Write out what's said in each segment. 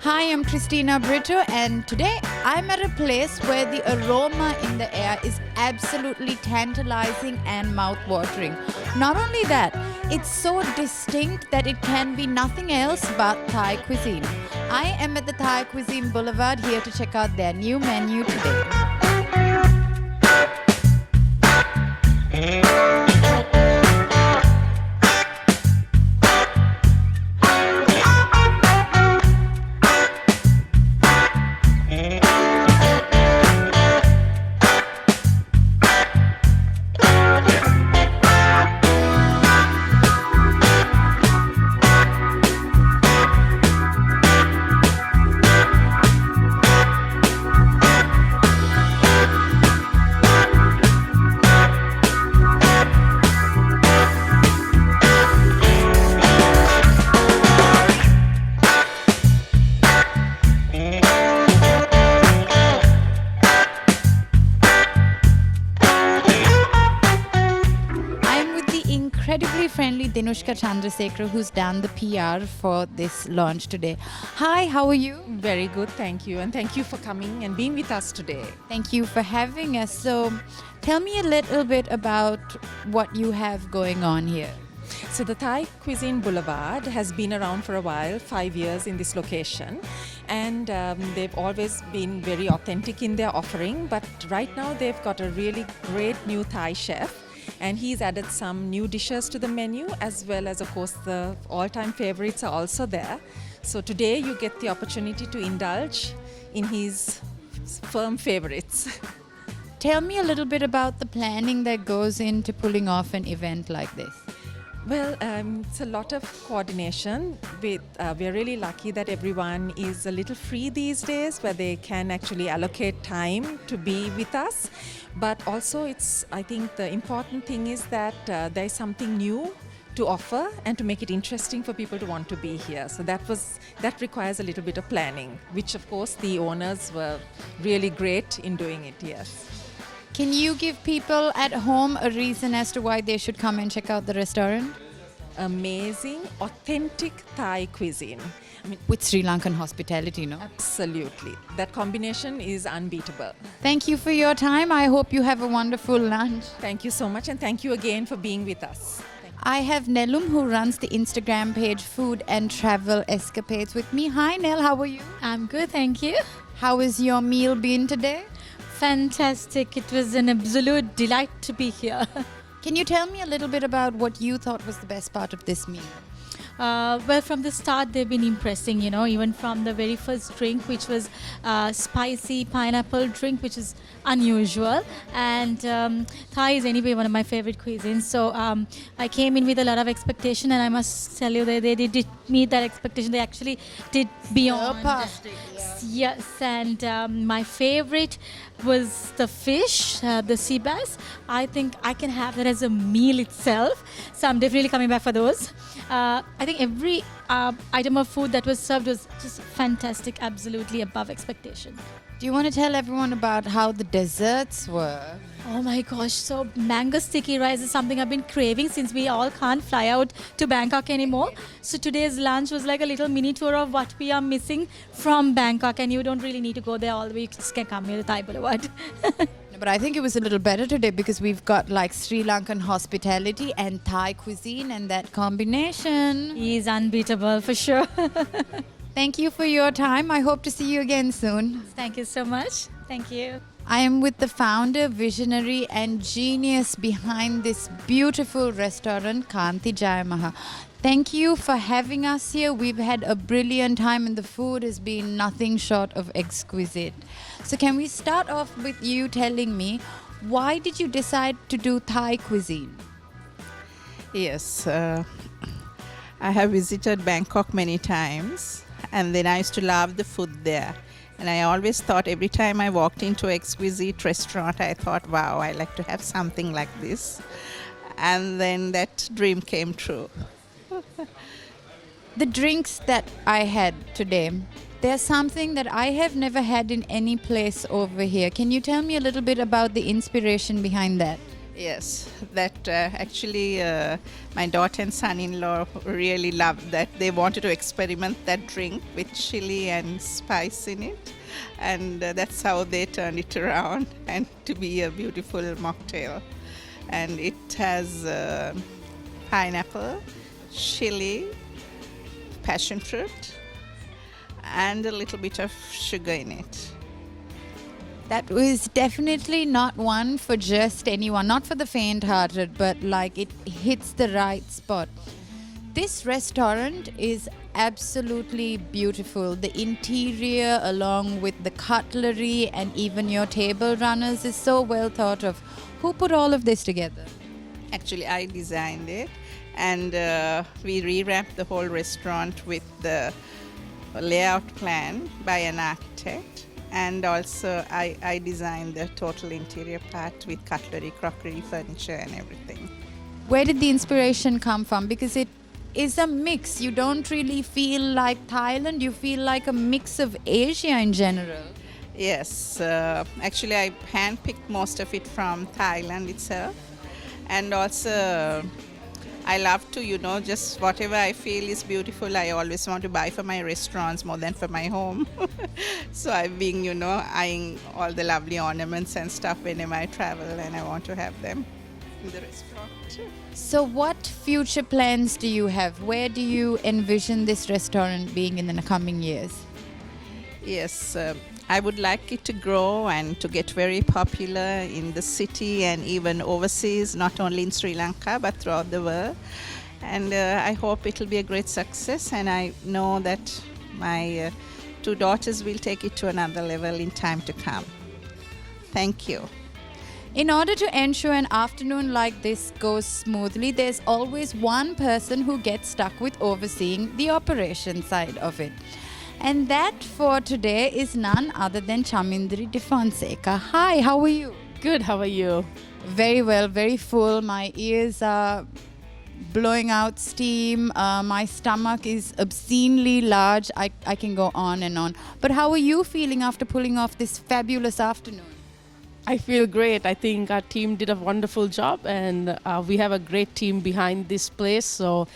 Hi, I'm Christina Brito, and today I'm at a place where the aroma in the air is absolutely tantalizing and mouth-watering. Not only that, it's so distinct that it can be nothing else but Thai cuisine. I am at the Thai Cusine Boulevard here to check out their new menu today. I'm with the incredibly friendly Dinushka Chandrasekhar, who's done the PR for this launch today. Hi, how are you? Very good, thank you. And thank you for coming and being with us today. Thank you for having us. So, tell me a little bit about what you have going on here. So, the Thai Cusine Boulevard has been around for a while, 5 years in this location. And they've always been very authentic in their offering. But right now, they've got a really great new Thai chef. And he's added some new dishes to the menu, as well as, of course, the all-time favorites are also there. So today you get the opportunity to indulge in his firm favorites. Tell me a little bit about the planning that goes into pulling off an event like this. Well, it's a lot of coordination. We're really lucky that everyone is a little free these days, where they can actually allocate time to be with us. But also, I think the important thing is that there is something new to offer and to make it interesting for people to want to be here. So that requires a little bit of planning, which of course the owners were really great in doing it. Yes. Can you give people at home a reason as to why they should come and check out the restaurant? Amazing, authentic Thai cuisine. I mean, With Sri Lankan hospitality, no? absolutely. That combination is unbeatable. Thank you for your time. I hope you have a wonderful lunch. Thank you so much, and thank you again for being with us. I have Nelum, who runs the Instagram page Food and Travel Escapades, with me. Hi, Nell, how are you? I'm good, thank you. How has your meal been today? Fantastic. It was an absolute delight to be here. Can you tell me a little bit about what you thought was the best part of this meal? Well, from the start, they've been impressing, even from the very first drink, which was spicy pineapple drink, which is unusual. And Thai is anyway one of my favorite cuisines. So I came in with a lot of expectation, and I must tell you that they did meet that expectation. They actually did beyond. Surpassed it, Yes, and my favorite was the fish, the sea bass. I think I can have that as a meal itself. So I'm definitely coming back for those. I think every item of food that was served was just fantastic, absolutely above expectation. Do you want to tell everyone about how the desserts were? Oh my gosh, so mango sticky rice is something I've been craving since we all can't fly out to Bangkok anymore. So today's lunch was like a little mini tour of what we are missing from Bangkok, and you don't really need to go there all the way. You just can come here to Thai Boulevard. But I think it was a little better today because we've got like Sri Lankan hospitality and Thai cuisine, and that combination He's unbeatable for sure. Thank you for your time. I hope to see you again soon. Thank you so much. Thank you. I am with the founder, visionary, and genius behind this beautiful restaurant, Kanti Jayamaha. Thank you for having us here. We've had a brilliant time, and the food has been nothing short of exquisite. So can we start off with you telling me, why did you decide to do Thai cuisine? Yes, I have visited Bangkok many times, and then I used to love the food there. And I always thought every time I walked into an exquisite restaurant, I thought, wow, I like to have something like this. And then that dream came true. The drinks that I had today, there's something that I have never had in any place over here. Can you tell me a little bit about the inspiration behind that? Yes, that actually my daughter and son-in-law really loved that. They wanted to experiment that drink with chili and spice in it, and that's how they turned it around and to be a beautiful mocktail. And it has pineapple, chili, passion fruit, and a little bit of sugar in it. That was definitely not one for just anyone, not for the faint-hearted, but like it hits the right spot. This restaurant is absolutely beautiful. The interior, along with the cutlery and even your table runners, is so well thought of. Who put all of this together? Actually, I designed it, and we revamped the whole restaurant with the layout plan by an architect. And also, I designed the total interior part with cutlery, crockery, furniture, and everything. Where did the inspiration come from? Because it is a mix. You don't really feel like Thailand, you feel like a mix of Asia in general. Yes, actually, I handpicked most of it from Thailand itself. And also, I love to, just whatever I feel is beautiful, I always want to buy for my restaurants more than for my home. So I've been, eyeing all the lovely ornaments and stuff whenever I travel, and I want to have them in the restaurant. So, what future plans do you have? Where do you envision this restaurant being in the coming years? Yes, I would like it to grow and to get very popular in the city and even overseas, not only in Sri Lanka but throughout the world. And I hope it will be a great success, and I know that my two daughters will take it to another level in time to come. Thank you. In order to ensure an afternoon like this goes smoothly, there's always one person who gets stuck with overseeing the operation side of it. And that for today is none other than Chamindri de Fonseca. Hi, how are you? Good, how are you? Very well, very full. My ears are blowing out steam. My stomach is obscenely large. I can go on and on. But how are you feeling after pulling off this fabulous afternoon? I feel great. I think our team did a wonderful job, and we have a great team behind this place. So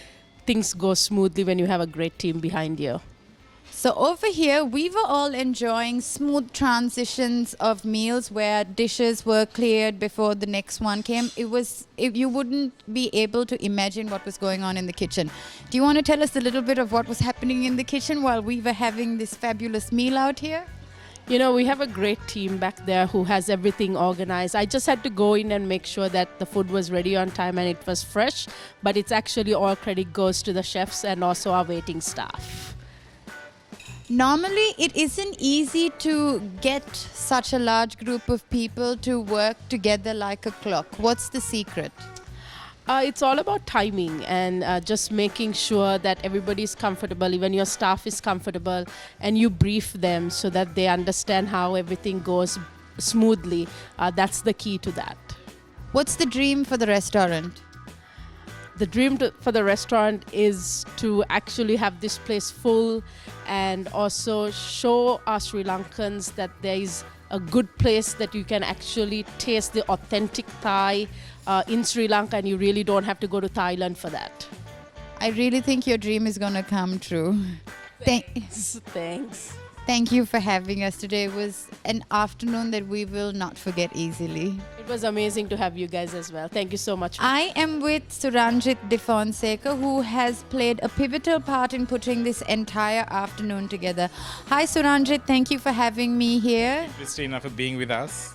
things go smoothly when you have a great team behind you. So over here, we were all enjoying smooth transitions of meals where dishes were cleared before the next one came. You wouldn't be able to imagine what was going on in the kitchen. Do you want to tell us a little bit of what was happening in the kitchen while we were having this fabulous meal out here? We have a great team back there who has everything organized. I just had to go in and make sure that the food was ready on time and it was fresh. But it's actually all credit goes to the chefs and also our waiting staff. Normally, it isn't easy to get such a large group of people to work together like a clock. What's the secret? It's all about timing and just making sure that everybody's comfortable, even your staff is comfortable, and you brief them so that they understand how everything goes smoothly. That's the key to that. What's the dream for the restaurant? The dream for the restaurant is to actually have this place full and also show our Sri Lankans that there is a good place that you can actually taste the authentic Thai in Sri Lanka, and you really don't have to go to Thailand for that. I really think your dream is going to come true. Thanks. Thank you for having us today. It was an afternoon that we will not forget easily. It was amazing to have you guys as well. Thank you so much. I am with Suranjit de Fonseca, who has played a pivotal part in putting this entire afternoon together. Hi Suranjit, thank you for having me here. Christina, for being with us.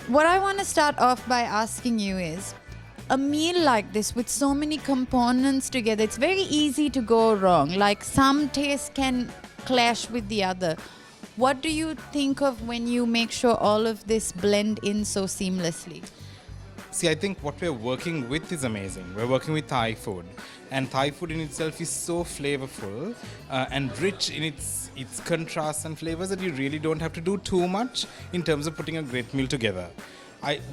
What I want to start off by asking you is, a meal like this with so many components together, it's very easy to go wrong. Like some taste can clash with the other. What do you think of when you make sure all of this blend in so seamlessly? See, I think what we're working with is amazing. We're working with Thai food, and Thai food in itself is so flavorful and rich in its contrasts and flavors that you really don't have to do too much in terms of putting a great meal together.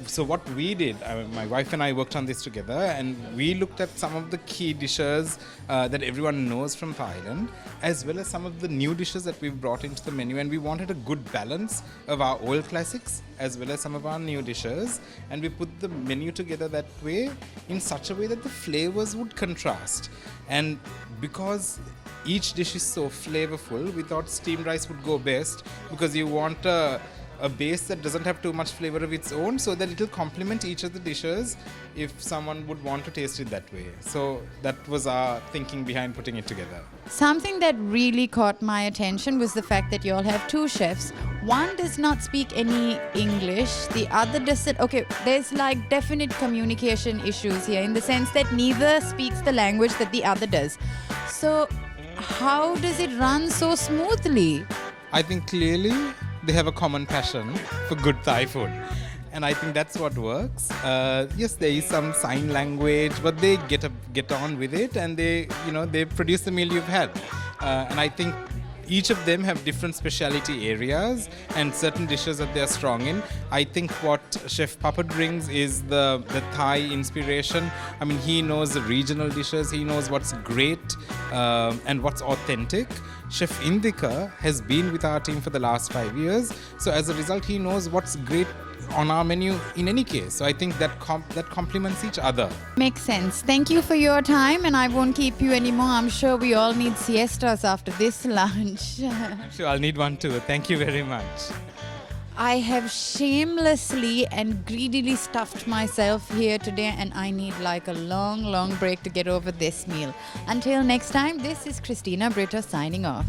So what we did, my wife and I worked on this together, and we looked at some of the key dishes that everyone knows from Thailand, as well as some of the new dishes that we've brought into the menu, and we wanted a good balance of our old classics as well as some of our new dishes, and we put the menu together that way in such a way that the flavors would contrast. And because each dish is so flavorful, we thought steamed rice would go best, because you want a base that doesn't have too much flavor of its own, so that it will complement each of the dishes if someone would want to taste it that way. So that was our thinking behind putting it together. Something that really caught my attention was the fact that you all have two chefs. One does not speak any English, the other does it. Okay, there's like definite communication issues here in the sense that neither speaks the language that the other does. So how does it run so smoothly? I think clearly they have a common passion for good Thai food, and I think that's what works. Yes, there is some sign language, but they get on with it, and they produce the meal you've had. And I think each of them have different specialty areas and certain dishes that they're strong in. I think what Chef Papa brings is the Thai inspiration. I mean, he knows the regional dishes, he knows what's great and what's authentic. Chef Indika has been with our team for the last 5 years, so as a result he knows what's great on our menu in any case. So I think that complements each other. Makes sense. Thank you for your time, and I won't keep you anymore. I'm sure we all need siestas after this lunch. Sure, I'll need one too. Thank you very much. I have shamelessly and greedily stuffed myself here today, and I need like a long break to get over this meal. Until next time, this is Christina Britta signing off.